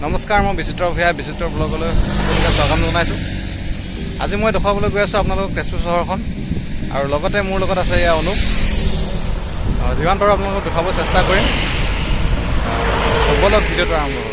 নমস্কাৰ, মই বিচিত্ৰ ভূঞা বিচিত্ৰ ব্লগলৈ সকলোকে স্বাগতম জনাইছোঁ। আজি মই দেখুৱাবলৈ গৈ আছোঁ আপোনালোকক তেজপুৰ চহৰখন, আৰু লগতে মোৰ লগত আছে এয়া অনুপ। যিমান পাৰোঁ আপোনালোকক দেখুৱাব চেষ্টা কৰিম। বলক ভিডিঅ'টো আৰম্ভ কৰোঁ।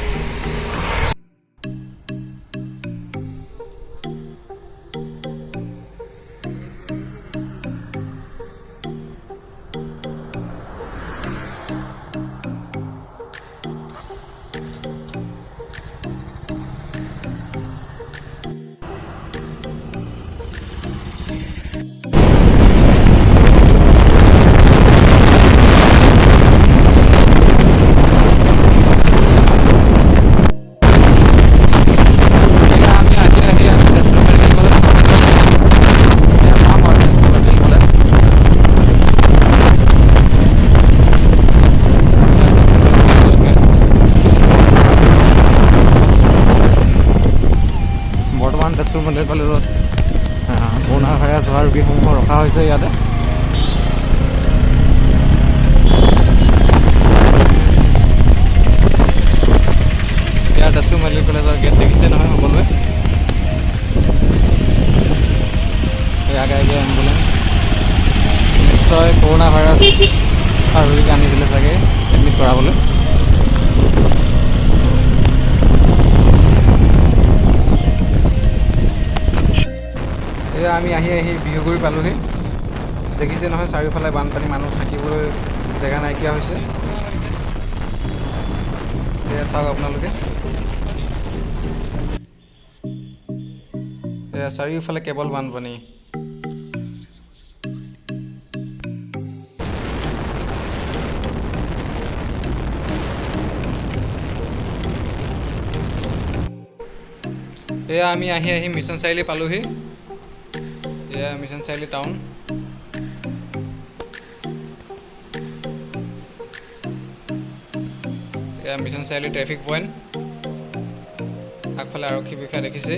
তেজপুৰ মেডিকেল কলেজত কৰোণা ভাইৰাছ হোৱা ৰোগীসমূহ ৰখা হৈছে ইয়াতে। ইয়াৰ তেজপুৰ মেডিকেল কলেজৰ গেট দেখিছে নহয় সকলোৱে। আগে আগে এম্বুলেঞ্চ নিশ্চয় কৰোণা ভাইৰাছ ৰোগীক আনিছিলে চাগে এডমিট কৰাবলৈ। এয়া আমি আহি বিহুগুৰি পালোহি। দেখিছে নহয় চাৰিওফালে বানপানী, মানুহ থাকিবলৈ জেগা নাইকিয়া হৈছে। এয়া চাওক আপোনালোকে, এয়া চাৰিওফালে কেৱল বানপানী। এয়া আমি আহি মিছন চাৰিআলি পালোহি। এয়া মিছন চাৰিআলি টাউন। এয়া মিছন চাৰিআলি ট্ৰেফিক পইণ্ট। আগফালে আৰক্ষী বিষয়া দেখিছে।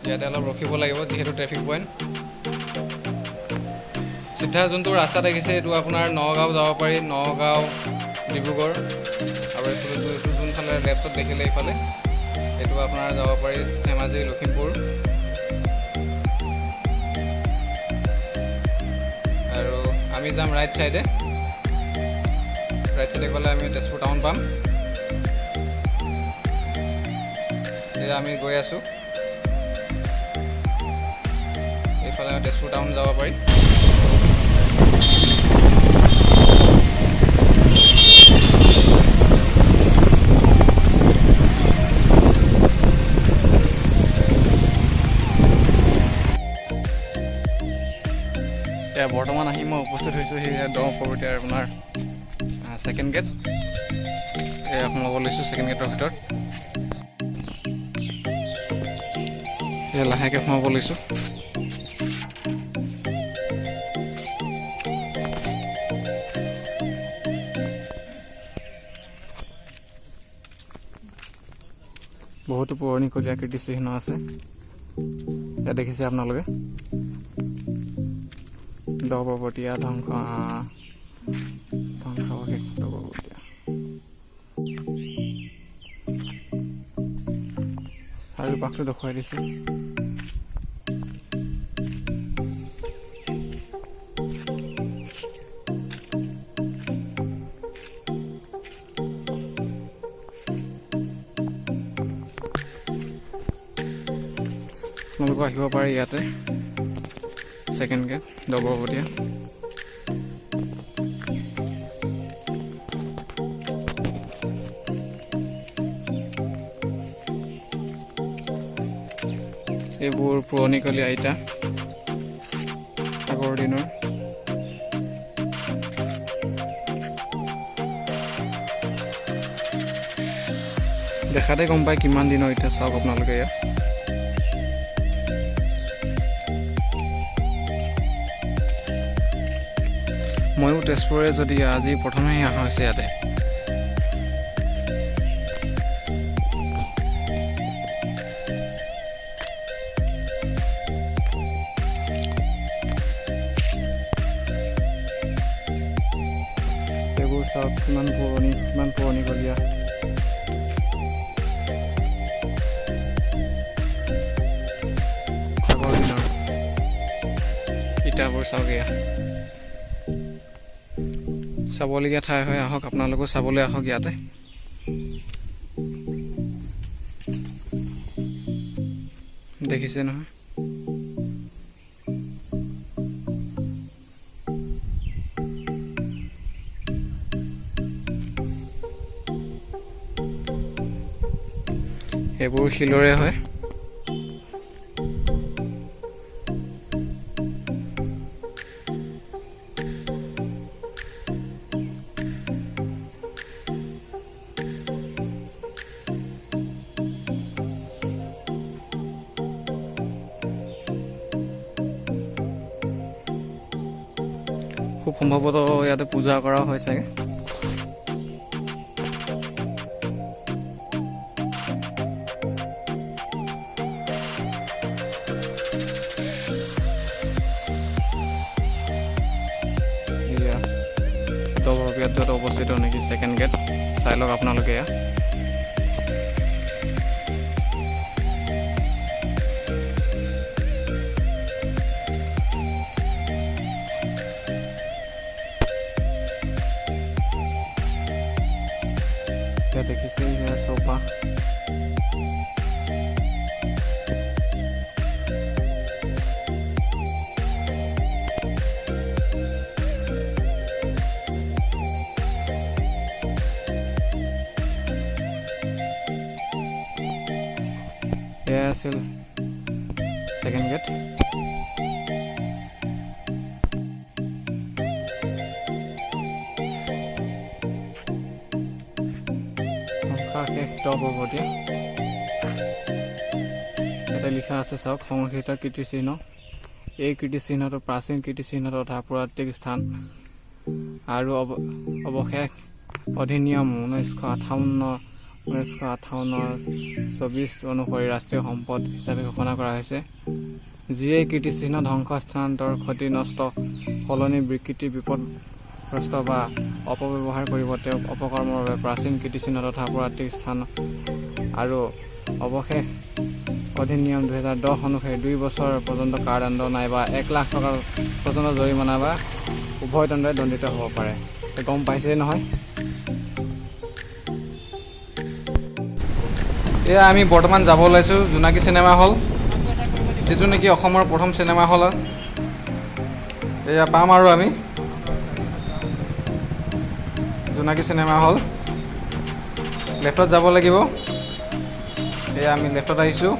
ইয়াতে অলপ ৰখিব লাগিব যিহেতু ট্ৰেফিক পইণ্ট। চিধা যোনটো ৰাস্তা দেখিছে এইটো আপোনাৰ নগাঁও যাব পাৰি, নগাঁও, ডিব্ৰুগড়। আৰু এইটো যোনফালে লেফ্টত দেখিলে এইফালে এইটো আপোনাৰ যাব পাৰি ধেমাজি, লখিমপুৰ। আৰু আমি যাম ৰাইট চাইডে গ'লে আমি তেজপুৰ টাউন পাম। এয়া আমি গৈ আছোঁ। এইফালে আমি তেজপুৰ টাউন যাব পাৰি। এতিয়া বৰ্তমান আহি মই উপস্থিত হৈছোঁ সেই দৰংপুৰতীয়াৰ আপোনাৰ ছেকেণ্ড গেট। এয়া সোমাব লৈছোঁ ছেকেণ্ড গেটৰ ভিতৰত। এয়া লাহেকৈ সোমাব লৈছোঁ। বহুতো পুৰণিকলীয়া কীৰ্তিচিহ্ন আছে ইয়াত দেখিছে আপোনালোকে। দৰংপুৰতীয়া ধ্বংসাৱশেষ দৰংপুৰতীয়া। চাৰিওপাশটো দেখুৱাই দিছোঁ। আপোনালোকে আহিব পাৰে ইয়াতে ছেকেণ্ড গেট দৰংপুৰতীয়া। এইবোৰ পুৰণিকলীয়া ইটা, আগৰ দিনৰ। দেখাতে গম পায় কিমান দিনৰ ইটা। চাওক আপোনালোকে ইয়াত ময়ো তেজপুৰৰে যদি আজি প্ৰথমেই অহা হৈছে ইয়াতে। এইবোৰ চাওক কিমান পুৰণিকলীয়া। আগৰ দিনৰ ইটাবোৰ চাওক এয়া। চাবলগীয়া ঠাই হয়, আহক আপোনালোকো চাবলৈ আহক ইয়াতে। দেখিছে নহয়, এইবোৰ শিলৰে হয়। খুব সম্ভৱতঃ ইয়াতে পূজা কৰা হয় চাগে। এয়া দলৰবিয়াত য'ত অৱস্থিত নেকি ছেকেণ্ড গেট, চাই লওক আপোনালোকে এয়া। দেখিছে চৌপা, এয়া আছিল ছেকেণ্ড গেট। ইয়াতে লিখা আছে চাওক, সংৰক্ষিত কীৰ্তিচিহ্ন। এই কীৰ্তিচিহ্নটো প্ৰাচীন কীৰ্তিচিহ্ন তথা পুৰাতাত্ত্বিক স্থান আৰু অৱশেষ অধিনিয়ম 1958 অনুসৰি ৰাষ্ট্ৰীয় সম্পদ হিচাপে ঘোষণা কৰা হৈছে। যিয়ে কীৰ্তিচিহ্ন ধ্বংস, স্থানান্তৰ, ক্ষতি, নষ্ট, সলনি, বিকৃতি, বিপদগ্ৰস্ত বা অপব্যৱহাৰ কৰিব তেওঁক অপকৰ্মৰ বাবে প্ৰাচীন কীৰ্তিচিহ্ন তথা পুৰাতাত্ত্বিক স্থান আৰু অৱশেষ অধিনিয়ম 2010 অনুসৰি 2 বছৰ পৰ্যন্ত কাৰাদণ্ড নাইবা 1 লাখ টকা পৰ্যন্ত জৰিমনা বা উভয় দণ্ডে দণ্ডিত হ'ব পাৰে। গম পাইছে নহয়? এয়া আমি বৰ্তমান যাব ওলাইছোঁ জোনাকী চিনেমা হল, যিটো নেকি অসমৰ প্ৰথম চিনেমা হল। এয়া পাম আৰু আমি জোনাকী চিনেমা হল। লেফ্টত যাব লাগিব। এয়া আমি লেফ্টত আহিছোঁ।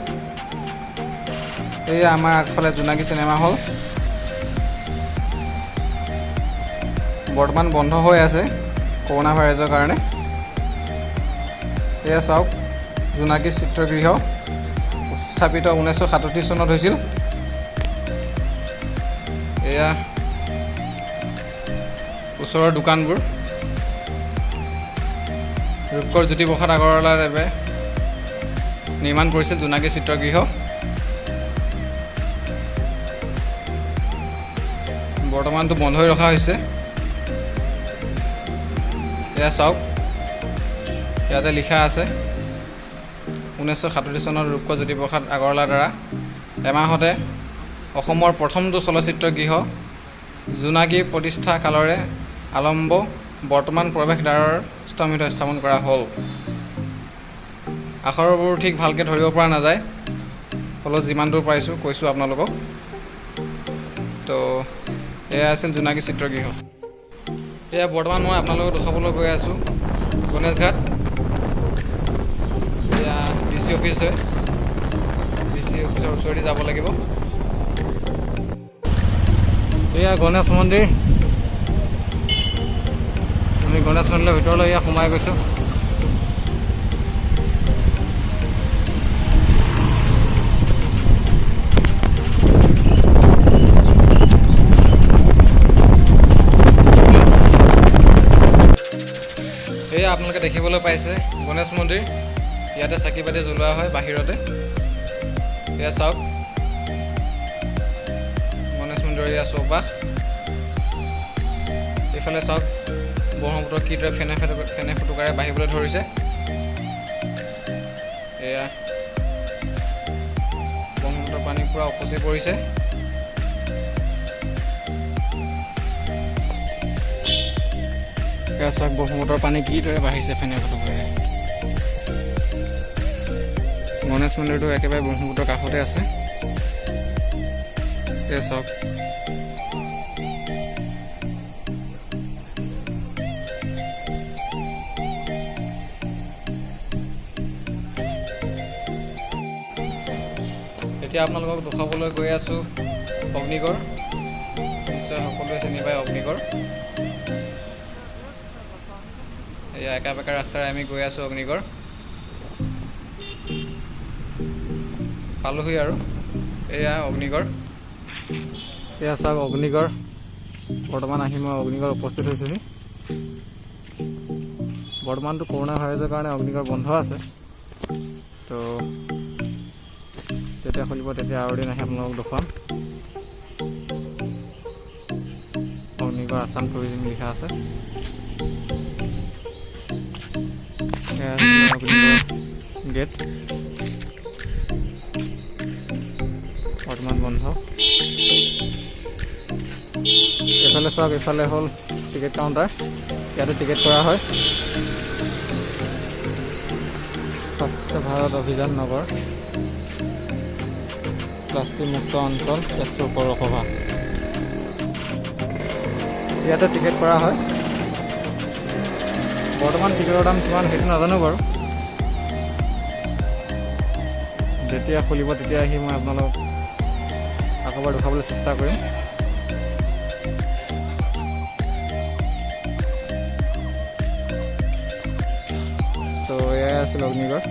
এয়া আমাৰ আগফালে জোনাকী চিনেমা হল। বৰ্তমান বন্ধ হৈ আছে কৰোণা ভাইৰাছৰ কাৰণে। এয়া চাওক জোনাকী চিত্ৰগৃহ, স্থাপিত 1937 চনত হৈছিল। এয়া ওচৰৰ দোকানবোৰ। ৰূপকোঁৱৰ জ্যোতিপ্ৰসাদ আগৰৱালাদেৱে নিৰ্মাণ কৰিছিল জোনাকী চিত্ৰগৃহ। বৰ্তমানটো বন্ধ হৈ ৰখা হৈছে। এয়া চাওক, ইয়াতে লিখা আছে 1937 চনত ৰূপকোঁৱৰ জ্যোতিপ্ৰসাদ আগৰৱালাৰ দ্বাৰা এমাহতে অসমৰ প্ৰথমটো চলচ্চিত্ৰগৃহ জোনাকী প্ৰতিষ্ঠা কালৰে আলম্ব বৰ্তমান প্ৰৱেশদ্বাৰৰ স্তম্ভিত স্থাপন কৰা হ'ল। আখৰবোৰ ঠিক ভালকৈ ধৰিব পৰা নাযায়, হ'লেও যিমান দূৰ পাৰিছোঁ কৈছোঁ আপোনালোকক। তো এয়া আছিল জোনাকী চিত্ৰগৃহ। এয়া বৰ্তমান মই আপোনালোকক দেখাবলৈ গৈ আছোঁ গণেশঘাট। এয়া DC অফিচ হয়, DC অফিচৰ ওচৰেদি যাব লাগিব। এয়া গণেশ মন্দিৰ। আমি গণেশ মন্দিৰৰ ভিতৰলৈ এয়া সোমাই গৈছোঁ। এয়া আপোনালোকে দেখিবলৈ পাইছে গণেশ মন্দিৰ। ইয়াতে চাকি বাতি জ্বলোৱা হয় বাহিৰতে। এয়া চাওক গণেশ মন্দিৰৰ এয়া চৌপাশ। এইফালে চাওক ব্ৰহ্মপুত্ৰ কিদৰে ফেনে ফুটুকাৰে বাঢ়িবলৈ ধৰিছে। এয়া ব্ৰহ্মপুত্ৰৰ পানী পূৰা উপচি পৰিছে। এয়া চাওক ব্ৰহ্মপুত্ৰৰ পানী কিদৰে বাঢ়িছে ফেনে ফুটুকাৰে। গণেশ মন্দিৰটো একেবাৰে ব্ৰহ্মপুত্ৰৰ কাষতে আছে। এয়া চাওক এতিয়া আপোনালোকক দেখুৱাবলৈ গৈ আছোঁ অগ্নিগড়। নিশ্চয় সকলোৱে চিনি পায় অগ্নিগড়। এয়া একা বেকা ৰাস্তাৰে আমি গৈ আছোঁ অগ্নিগড়। পালোহি আৰু এয়া অগ্নিগড়। এয়া চাওক অগ্নিগড়। বৰ্তমান আহি মই অগ্নিগড় উপস্থিত হৈছোঁহি। বৰ্তমানটো কৰোণা ভাইৰাছৰ কাৰণে অগ্নিগড় বন্ধ আছে। তো যেতিয়া খুলিব তেতিয়া আৰু এদিন আহি আপোনালোকক দেখুৱাম। অগ্নিগড় আছাম টুৰিজিম লিখা আছে। অগ্নিগড় গেট বৰ্তমান বন্ধ। এইফালে চাওক, এইফালে হ'ল টিকেট কাউণ্টাৰ। ইয়াতে টিকেট কৰা হয়। স্বচ্ছ ভাৰত অভিযান নগৰ প্লাষ্টিক মুক্ত অঞ্চল তেজপুৰ পৌৰসভা। ইয়াতে টিকেট কৰা হয়। বৰ্তমান টিকেটৰ দাম কিমান সেইটো নাজানো বাৰু। যেতিয়া খুলিব তেতিয়া আহি মই আপোনালোকক আকৌ এবাৰ দেখুৱাবলৈ চেষ্টা কৰিম। তো এয়াই আছিল অগ্নিগড়।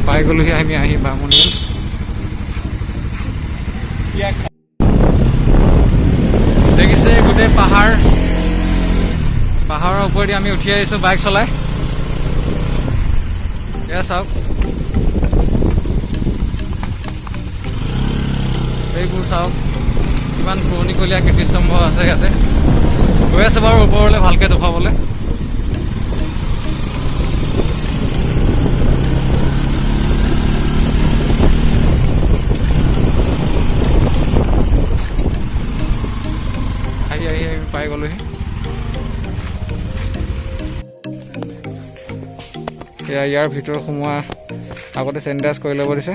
পাই গ'লোহি আমি আহি বামুণ হিলছ। দেখিছে গোটেই পাহাৰৰ ওপৰেদি আমি উঠি আহিছোঁ বাইক চলাই। এয়া চাওক, এইবোৰ চাওক কিমান পুৰণিকলীয়া কীৰ্তিস্তম্ভ আছে ইয়াতে। গৈ আছে বাৰু ওপৰলৈ ভালকৈ দেখুৱাবলৈ। আহি পাই গ'লোহি। এয়া ইয়াৰ ভিতৰত সোমোৱা আগতে চেনিটাইজ কৰি ল'ব দিছে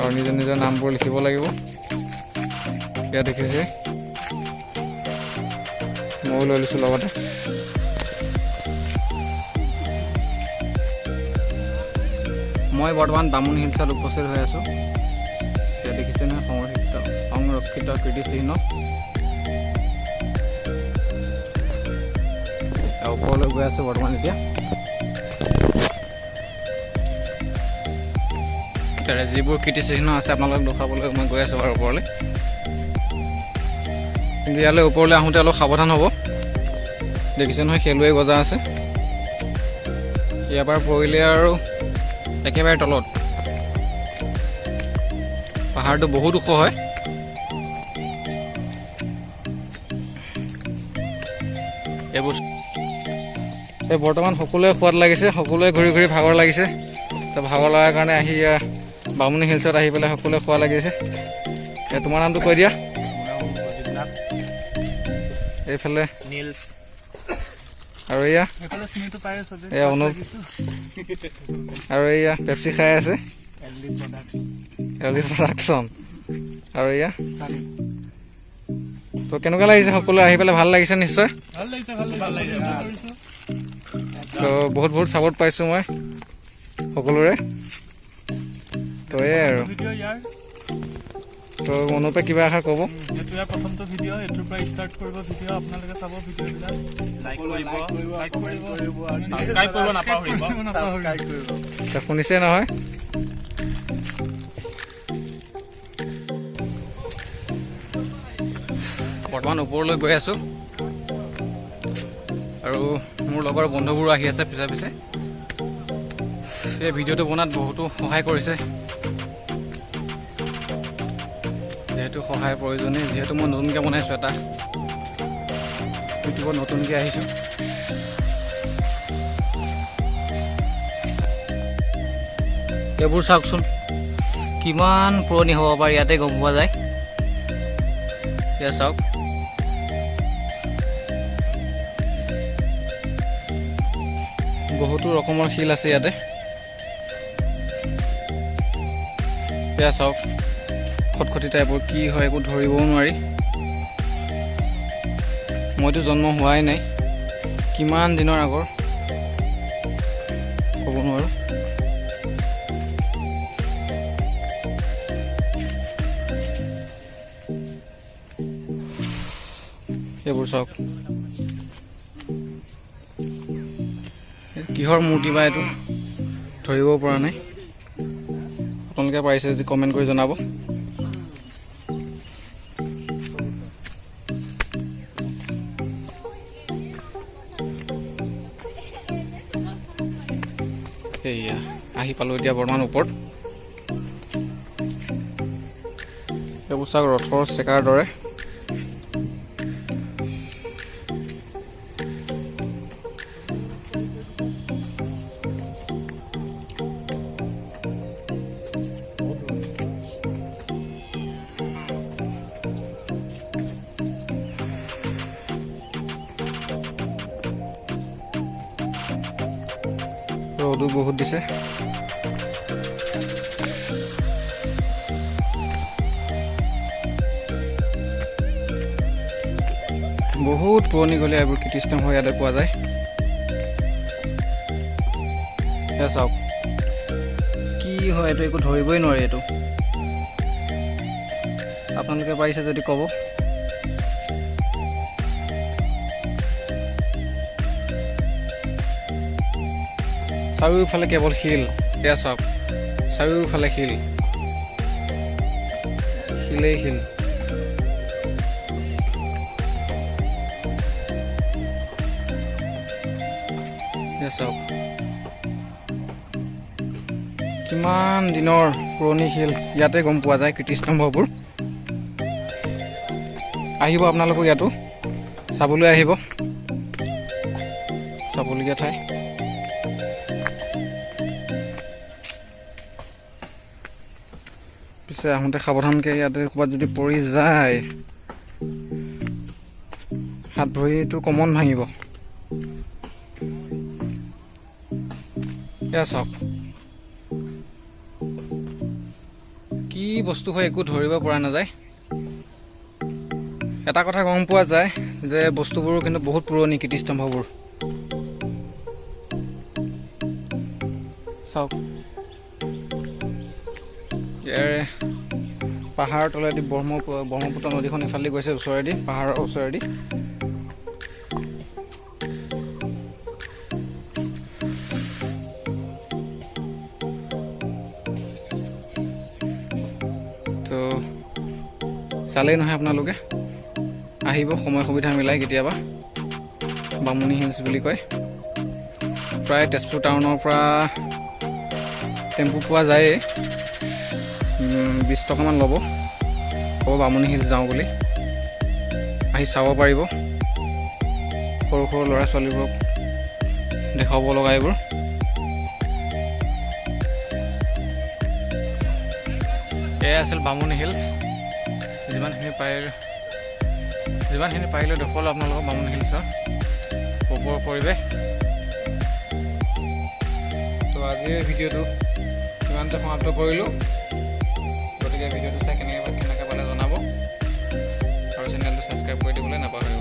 আৰু নিজৰ নিজৰ নামবোৰ লিখিব লাগিব। এয়া দেখিছে, ময়ো লৈ লৈছোঁ লগতে। মই বৰ্তমান বামুণ হিলছত উপস্থিত হৈ আছোঁ। এতিয়া দেখিছে নহয় সংৰক্ষিত কীৰ্তিচিহ্ন। ওপৰলৈ গৈ আছোঁ বৰ্তমান এতিয়া। যিবোৰ কীৰ্তিচিহ্ন আছে আপোনালোকক দেখুৱাবলৈ মই গৈ আছোঁ বাৰু ওপৰলৈ। কিন্তু ইয়ালৈ ওপৰলৈ আহোঁতে অলপ সাৱধান হ'ব। দেখিছে নহয় শেলুৱে গজা আছে। ইয়াৰ পৰা পৰিলে আৰু একেবাৰে তলত। পাহাৰটো বহুত ওখ হয়। এই বৰ্তমান সকলোৱে সোৱাদ লাগিছে, সকলোৱে ঘূৰি ঘূৰি ভাগৰ লাগিছে। তো ভাগৰ লগাৰ কাৰণে আহি বামুণী হিলছত আহি পেলাই সকলোৱে খোৱা লাগিছে। তোমাৰ নামটো কৈ দিয়া। এইফালে নীলছ আৰু এয়া অনুপ আৰু এয়া পেপচি খাই আছে। এলডি প্ৰডাকশ্যন আৰু এয়া। তো কেনেকুৱা লাগিছে সকলোৱে আহি পেলাই? ভাল লাগিছে নিশ্চয়। তো বহুত ছাপোৰ্ট পাইছোঁ মই সকলোৰে। তো এয়াই আৰু। তো অনুপে কিবা এষাৰ ক'ব। প্ৰথমটো ভিডিঅ' এইটোৰ পৰা ষ্টাৰ্ট কৰিব ভিডিঅ'। আপোনালোকে চাব ভিডিঅ'বিলাক, লাইক কৰিব, সাবস্ক্ৰাইব কৰিব নাপাহৰিব। শুনিছে নহয়? বৰ্তমান ওপৰলৈ গৈ আছোঁ আৰু মোৰ লগৰ বন্ধুবোৰো আহি আছে পিছে পিছে। এই ভিডিঅ'টো বনোৱাত বহুতো সহায় কৰিছে, যিহেতু সহায় প্ৰয়োজনীয়। যিহেতু মই নতুনকৈ বনাইছোঁ, এটা ইউটিউবত নতুনকৈ আহিছোঁ। এইবোৰ চাওকচোন, কিমান পুৰণি হ'ব পাৰে, ইয়াতে গম পোৱা যায়। এয়া চাওক, বহুতো ৰকমৰ শিল আছে ইয়াতে। এয়া চাওক, খটখটি টাইপৰ, কি হয় একো ধৰিবও নোৱাৰি। মইতো জন্ম হোৱাই নাই, কিমান দিনৰ আগৰ ক'ব নোৱাৰোঁ। এইবোৰ চাওক, কিহৰ মূৰ্তি বা এইটো ধৰিব পৰা নাই। আপোনালোকে পাৰিছে যদি কমেণ্ট কৰি জনাব। সেয়া আহি পালোঁ এতিয়া বৰ্তমান ওপৰত। এইবোৰ চাওক, ৰথৰ চেকাৰ দৰে। ৰ'দো বহুত দিছে। বহুত পুৰণি গ'লে এইবোৰ কীৰ্তিস্তম্ভ ইয়াতে পোৱা যায়। এয়া চাওক, কি হয় এইটো একো ধৰিবই নোৱাৰি। এইটো আপোনালোকে পাৰিছে যদি ক'ব। চাৰিওফালে কেৱল শিল। এয়া চাওক, চাৰিওফালে শিল, শিলেই শিল। এয়া চাওক, কিমান দিনৰ পুৰণি শিল, ইয়াতে গম পোৱা যায় কীৰ্তিস্তম্ভবোৰ। আহিব আপোনালোকো ইয়াতো চাবলৈ আহিব, চাবলগীয়া ঠাই। পিছে আহোঁতে সাৱধানকৈ, ইয়াতে ক'ৰবাত যদি পৰি যায় হাত ভৰিটো কমন ভাঙিব। এয়া চাওক, কি বস্তু হয় একো ধৰিব পৰা নাযায়। এটা কথা গম পোৱা যায় যে বস্তুবোৰো কিন্তু বহুত পুৰণি, কীৰ্তিস্তম্ভবোৰ। চাওক, ইয়াৰে পাহাৰৰ তলেদি ব্ৰহ্মপুত্ৰ নদীখন ইফালে গৈছে, ওচৰেদি, পাহাৰৰ ওচৰেদি। তো চালেই নহয়, আপোনালোকে আহিব সময় সুবিধা মিলাই কেতিয়াবা। বামুণী হিলছ বুলি কয়। প্ৰায় তেজপুৰ টাউনৰ পৰা টেম্পু পোৱা যায়েই, 20 টকামান ল'ব। ক'ব বামুণী হিলছ যাওঁ বুলি, আহি চাব পাৰিব। সৰু সৰু ল'ৰা ছোৱালীবোৰক দেখাব লগা এইবোৰ। এয়া আছিল বামুণী হিলছ। যিমানখিনি পাৰিলোঁ দেখুৱালোঁ আপোনালোকক বামুণী হিলছৰ ওপৰৰ পৰিৱেশ। তো আজিৰ ভিডিঅ'টো ইমানতে সমাপ্ত কৰিলোঁ। গতিকে ভিডিঅ'টো চাই কেনেকৈ পালে জনাব আৰু চেনেলটো ছাবস্ক্ৰাইব কৰি দিবলৈ নাপাহৰিব।